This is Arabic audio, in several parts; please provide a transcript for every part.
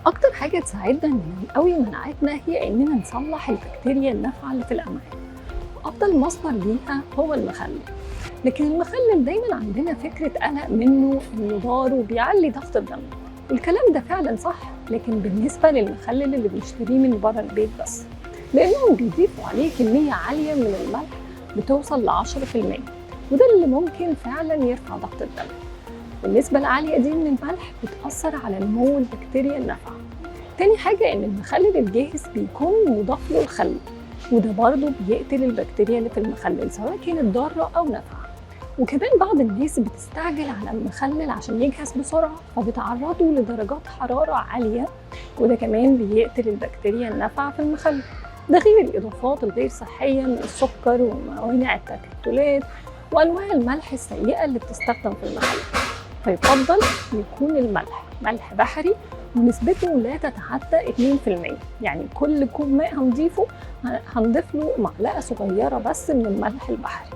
أكتر حاجة تساعدنا إننا نقوي مناعتنا هي إننا نصلح البكتيريا النافعة اللي في الأمعاء. أفضل مصدر ليها هو المخلل، لكن المخلل دايما عندنا فكرة قلق منه إنه ضار وبيعلي ضغط الدم، والكلام ده فعلا صح، لكن بالنسبة للمخلل اللي بنشتريه من بره البيت بس، لأنهم بيضيفوا عليه كمية عالية من الملح بتوصل ل10%، وده اللي ممكن فعلا يرفع ضغط الدم. والنسبة العالية دي من الملح بتأثر على نمو البكتيريا النافعة. تاني حاجة إن المخلل الجاهز بيكون مضاف له الخل، وده برضه بيقتل البكتيريا اللي في المخلل سواء كانت ضارة أو نافعة. وكمان بعض الناس بتستعجل على المخلل عشان يجهز بسرعة، فبتعرضه لدرجات حرارة عالية، وده كمان بيقتل البكتيريا النافعة في المخلل. ده غير الإضافات الغير صحية من السكر وموانع التكتلات وأنواع الملح السيئة اللي بتستخدم في المخلل. فيفضل يكون الملح ملح بحري ونسبته لا تتعدى 2%، يعني كل كوب ماء هنضيف له معلقة صغيرة بس من الملح البحري.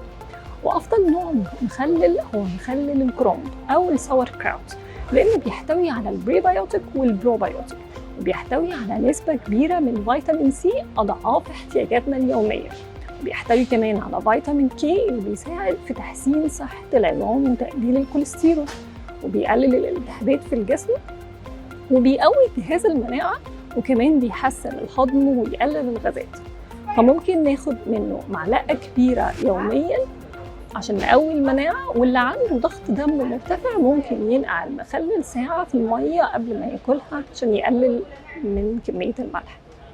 وأفضل نوع مخلل هو مخلل الكرومب أو الساور كراوت، لأنه بيحتوي على البريبيوتيك والبروبيوتيك، وبيحتوي على نسبة كبيرة من فيتامين سي أضعاف احتياجاتنا اليومية. بيحتوي كمان على فيتامين كي اللي بيساعد في تحسين صحة العظام وتقليل الكوليسترول، وبيقلل الالتهابات في الجسم، وبيقوي جهاز المناعة، وكمان بيحسن الهضم ويقلل الغازات. فممكن ناخد منه معلقة كبيرة يومياً عشان نقوي المناعة. واللي عنده ضغط دم مرتفع ممكن ينقع المخلل ساعة في المية قبل ما ياكلها عشان يقلل من كمية الملح.